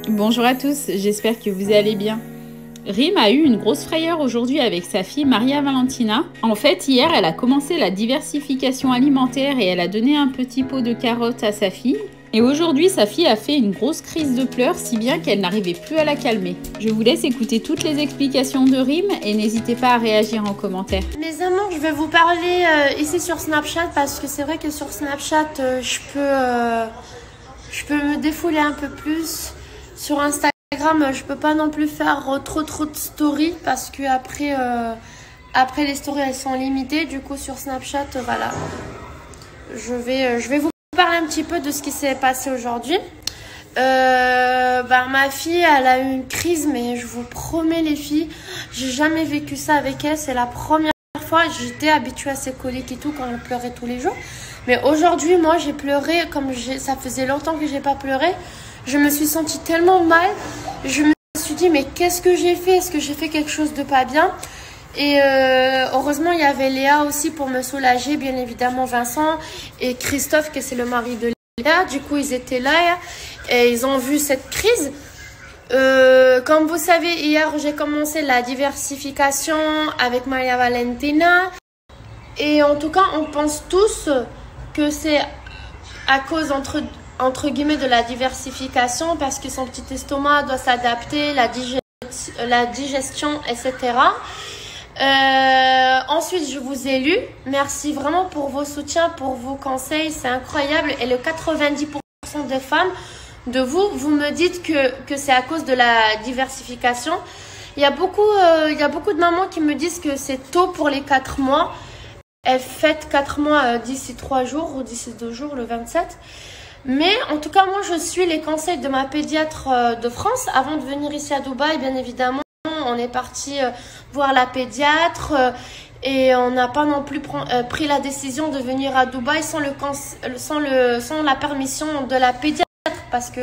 Bonjour à tous, j'espère que vous allez bien. Rim a eu une grosse frayeur aujourd'hui avec sa fille Maria Valentina. En fait, hier, elle a commencé la diversification alimentaire et elle a donné un petit pot de carottes à sa fille. Et aujourd'hui, sa fille a fait une grosse crise de pleurs, si bien qu'elle n'arrivait plus à la calmer. Je vous laisse écouter toutes les explications de Rim et n'hésitez pas à réagir en commentaire. Mes amours, je vais vous parler ici sur Snapchat parce que c'est vrai que sur Snapchat, je peux me défouler un peu plus. Sur Instagram, je peux pas non plus faire trop de stories parce que après les stories elles sont limitées. Du coup sur Snapchat, voilà, je vais vous parler un petit peu de ce qui s'est passé aujourd'hui. Ma fille, elle a eu une crise, mais je vous promets les filles, j'ai jamais vécu ça avec elle. C'est la première fois. J'étais habituée à ses coliques et tout quand elle pleurait tous les jours. Mais aujourd'hui, moi, j'ai pleuré ça faisait longtemps que j'ai pas pleuré. Je me suis sentie tellement mal. Je me suis dit, mais qu'est-ce que j'ai fait? Est-ce que j'ai fait quelque chose de pas bien? Et heureusement, il y avait Léa aussi pour me soulager. Bien évidemment, Vincent et Christophe, que c'est le mari de Léa. Du coup, ils étaient là et ils ont vu cette crise. Comme vous savez, hier, j'ai commencé la diversification avec Maria Valentina. Et en tout cas, on pense tous que c'est à cause entre guillemets de la diversification parce que son petit estomac doit s'adapter, la digestion, etc. Ensuite, je vous ai lu. Merci vraiment pour vos soutiens, pour vos conseils. C'est incroyable. Et le 90% des femmes de vous me dites que c'est à cause de la diversification. Il y a beaucoup de mamans qui me disent que c'est tôt pour les 4 mois. Elles fêtent 4 mois d'ici 3 jours ou d'ici 2 jours, le 27. Mais en tout cas, moi, je suis les conseils de ma pédiatre de France. Avant de venir ici à Dubaï, bien évidemment, on est parti voir la pédiatre et on n'a pas non plus pris la décision de venir à Dubaï sans la permission de la pédiatre parce que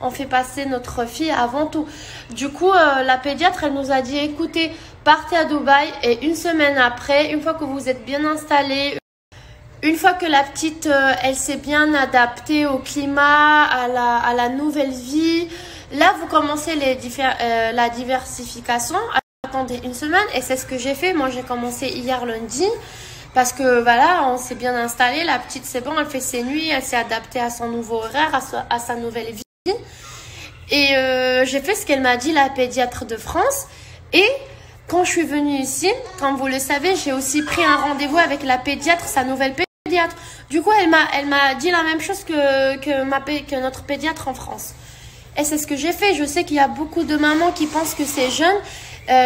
on fait passer notre fille avant tout. Du coup, la pédiatre, elle nous a dit, écoutez, partez à Dubaï et une semaine après, une fois que vous êtes bien installés, une fois que la petite, elle s'est bien adaptée au climat, à la nouvelle vie, là, vous commencez la diversification. Attendez une semaine et c'est ce que j'ai fait. Moi, j'ai commencé hier lundi parce que voilà, on s'est bien installé. La petite, c'est bon, elle fait ses nuits, elle s'est adaptée à son nouveau horaire, à sa nouvelle vie. Et j'ai fait ce qu'elle m'a dit, la pédiatre de France. Et quand je suis venue ici, comme vous le savez, j'ai aussi pris un rendez-vous avec la pédiatre, sa nouvelle pédiatre. Du coup, elle m'a dit la même chose que notre pédiatre en France. Et c'est ce que j'ai fait. Je sais qu'il y a beaucoup de mamans qui pensent que c'est jeune,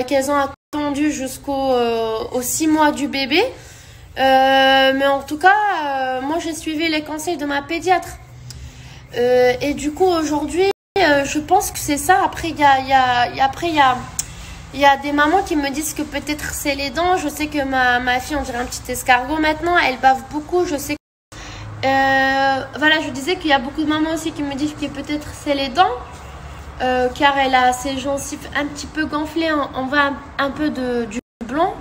qu'elles ont attendu jusqu'aux 6 mois du bébé. Mais en tout cas, moi, j'ai suivi les conseils de ma pédiatre. Et du coup, aujourd'hui, je pense que c'est ça. Après, il y a des mamans qui me disent que peut-être c'est les dents. Je sais que ma fille, on dirait un petit escargot maintenant. Elle bave beaucoup. Je sais que... voilà, je disais qu'il y a beaucoup de mamans aussi qui me disent que peut-être c'est les dents. Car elle a ses gencives un petit peu gonflées. On voit un peu du blanc.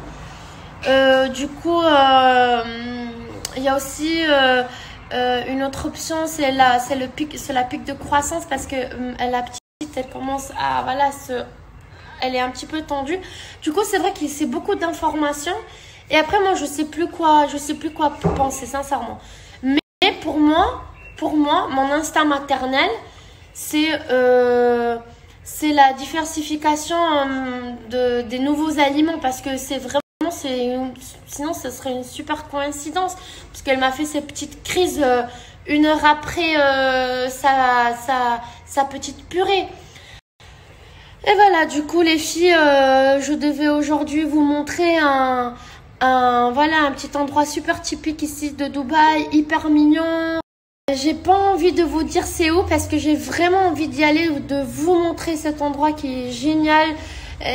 Du coup, il y a aussi... une autre option, c'est la pic de croissance parce que la petite, elle commence à, voilà, elle est un petit peu tendue. Du coup, c'est vrai que c'est beaucoup d'informations. Et après, moi, je sais plus quoi penser, sincèrement. Mais pour moi, mon instinct maternel, c'est la diversification des nouveaux aliments parce que c'est vraiment sinon ce serait une super coïncidence parce qu'elle m'a fait ces petites crises 1 heure après sa petite purée. Et voilà, du coup les filles, je devais aujourd'hui vous montrer un petit endroit super typique ici de Dubaï, hyper mignon. J'ai pas envie de vous dire c'est où parce que j'ai vraiment envie d'y aller, de vous montrer cet endroit qui est génial.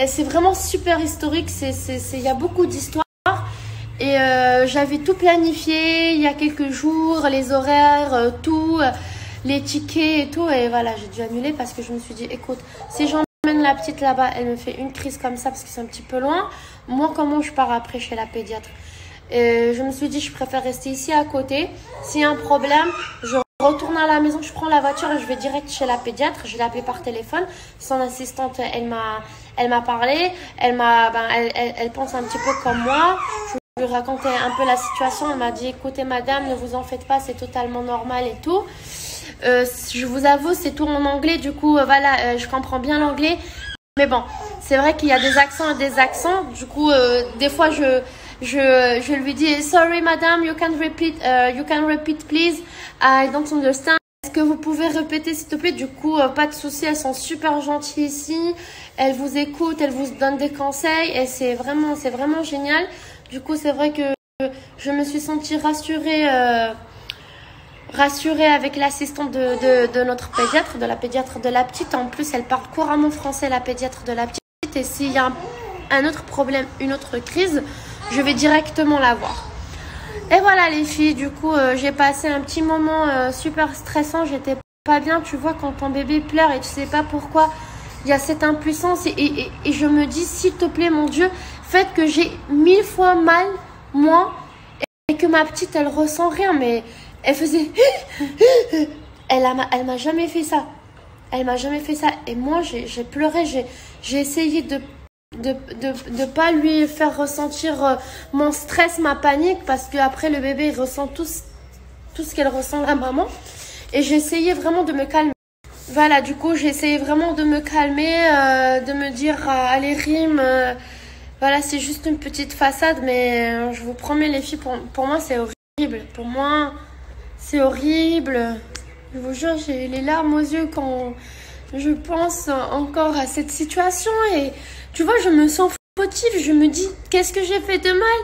C'est vraiment super historique, il y a beaucoup d'histoires et j'avais tout planifié il y a quelques jours, les horaires, tout, les tickets et tout, et voilà, j'ai dû annuler parce que je me suis dit, écoute, si j'emmène la petite là-bas, elle me fait une crise comme ça parce que c'est un petit peu loin, moi comment je pars après chez la pédiatre? Je me suis dit, je préfère rester ici à côté, s'il y a un problème, je retourne à la maison, je prends la voiture et je vais direct chez la pédiatre. Je l'ai appelée par téléphone. Son assistante, elle m'a parlé. Elle pense un petit peu comme moi. Je lui racontais un peu la situation. Elle m'a dit, écoutez madame, ne vous en faites pas, c'est totalement normal et tout. Je vous avoue, c'est tout en anglais. Du coup, voilà, je comprends bien l'anglais. Mais bon, c'est vrai qu'il y a des accents et des accents. Du coup, des fois, je lui dis, sorry madame, you can repeat please. I don't understand. Est-ce que vous pouvez répéter s'il te plaît? Du coup, pas de souci, elles sont super gentilles ici. Elles vous écoutent, elles vous donnent des conseils et c'est vraiment génial. Du coup, c'est vrai que je me suis sentie rassurée avec l'assistante de notre pédiatre, de la pédiatre de la petite. En plus, elle parle couramment français, la pédiatre de la petite. Et s'il y a un autre problème, une autre crise, je vais directement la voir. Et voilà les filles, du coup, j'ai passé un petit moment super stressant. J'étais pas bien, tu vois, quand ton bébé pleure et tu sais pas pourquoi. Il y a cette impuissance et je me dis, s'il te plaît, mon Dieu, faites que j'ai 1000 fois mal, moi, et que ma petite, elle ressent rien, mais elle faisait... Elle m'a jamais fait ça. Elle m'a jamais fait ça. Et moi, j'ai pleuré, j'ai essayé de pas lui faire ressentir mon stress, ma panique, parce que après le bébé il ressent tout ce qu'elle ressent la maman. Et j'ai essayé vraiment de me calmer. Voilà, du coup j'ai essayé vraiment de me calmer, de me dire allez Rim, voilà, c'est juste une petite façade, mais je vous promets les filles, pour moi c'est horrible. Pour moi c'est horrible. Je vous jure, j'ai les larmes aux yeux quand je pense encore à cette situation. Et tu vois, je me sens fautive. Je me dis, qu'est-ce que j'ai fait de mal?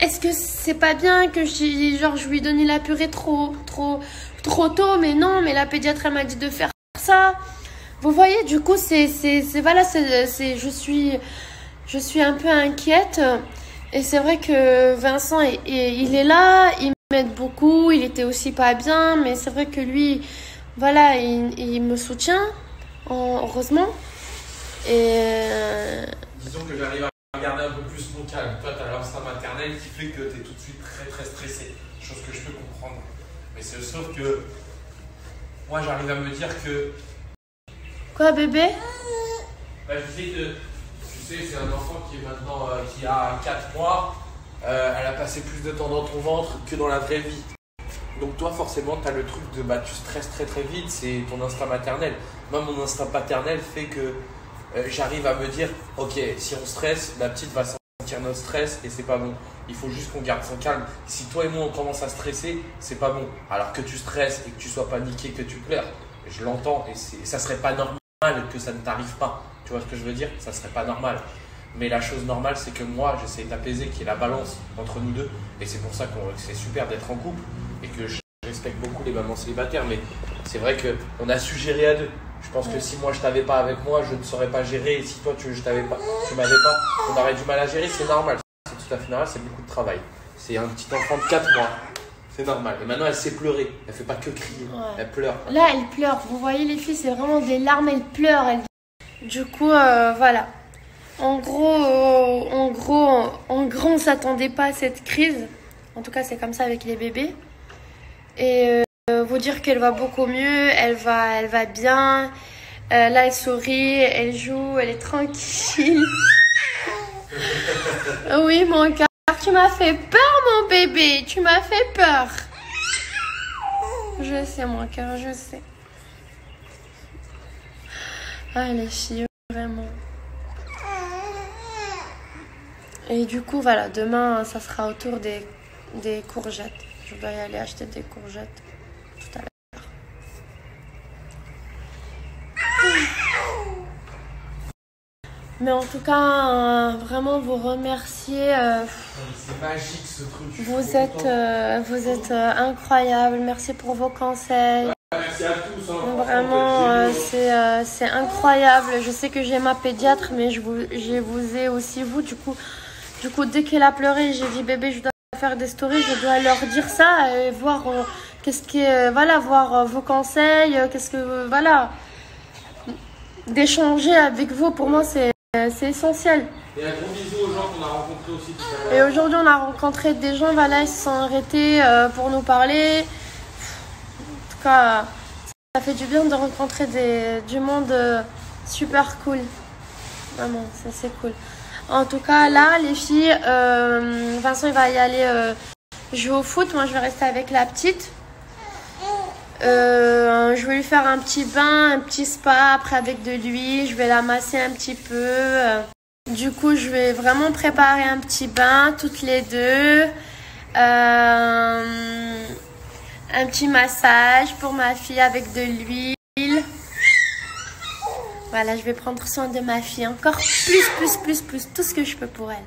Est-ce que c'est pas bien que je lui ai donné la purée trop tôt? Mais non, mais la pédiatre elle m'a dit de faire ça. Vous voyez, du coup, voilà, je suis un peu inquiète. Et c'est vrai que Vincent, il est là, il m'aide beaucoup. Il était aussi pas bien, mais c'est vrai que lui, voilà, il me soutient, heureusement. Et disons que j'arrive à garder un peu plus mon calme. Toi, tu as l'instinct maternel qui fait que tu es tout de suite très stressé. Chose que je peux comprendre. Mais c'est sauf que moi, j'arrive à me dire que... Quoi, bébé? Bah, je disais que, tu sais, c'est un enfant qui est maintenant, qui a 4 mois. Elle a passé plus de temps dans ton ventre que dans la vraie vie. Donc toi, forcément, tu as le truc de tu stresses très vite, c'est ton instinct maternel. Moi, mon instinct paternel fait que j'arrive à me dire, ok, si on stresse, la petite va sentir notre stress et c'est pas bon. Il faut juste qu'on garde son calme. Si toi et moi, on commence à stresser, c'est pas bon. Alors que tu stresses et que tu sois paniqué, que tu pleures, je l'entends et ça serait pas normal que ça ne t'arrive pas. Tu vois ce que je veux dire? Ça serait pas normal. Mais la chose normale, c'est que moi, j'essaie d'apaiser, qu'il y ait la balance entre nous deux. Et c'est pour ça que c'est super d'être en couple et que je respecte beaucoup les mamans célibataires. Mais c'est vrai qu'on a su gérer à deux. Je pense que si moi, je t'avais pas avec moi, je ne saurais pas gérer. Et si toi, tu m'avais pas, on aurait du mal à gérer. C'est normal. C'est tout à fait normal. C'est beaucoup de travail. C'est un petit enfant de 4 mois. C'est normal. Et maintenant, elle sait pleurer. Elle fait pas que crier. Ouais. Elle pleure. Là, elle pleure. Vous voyez, les filles, c'est vraiment des larmes. Elle pleure. Du coup, voilà. En gros, on s'attendait pas à cette crise. En tout cas, c'est comme ça avec les bébés. Et vous dire qu'elle va beaucoup mieux, elle va bien. Là, elle sourit, elle joue, elle est tranquille. Oui, mon cœur, tu m'as fait peur, mon bébé. Tu m'as fait peur. Je sais, mon cœur, je sais. Ah, les filles, vraiment. Et du coup, voilà, demain, ça sera autour des courgettes. Je dois y aller acheter des courgettes tout à l'heure. Mais en tout cas, vraiment vous remercier. C'est magique ce truc. Vous êtes incroyables. Merci pour vos conseils. Merci à tous. Vraiment, c'est incroyable. Je sais que j'ai ma pédiatre, mais je vous ai aussi vous. Du coup, dès qu'elle a pleuré, j'ai dit bébé, je dois faire des stories, je dois leur dire ça et voir voir vos conseils, d'échanger avec vous. Pour moi, c'est essentiel. Et un gros bisou aux gens qu'on a rencontrés aussi tout à l'heure. Et aujourd'hui, on a rencontré des gens, voilà, ils se sont arrêtés pour nous parler. tout cas, ça fait du bien de rencontrer du monde super cool. Vraiment, ça c'est cool. En tout cas, là, les filles, Vincent il va y aller jouer au foot. Moi, je vais rester avec la petite. Je vais lui faire un petit bain, un petit spa, après avec de l'huile. Je vais la masser un petit peu. Du coup, je vais vraiment préparer un petit bain, toutes les deux. Un petit massage pour ma fille avec de l'huile. Voilà, je vais prendre soin de ma fille encore plus, tout ce que je peux pour elle.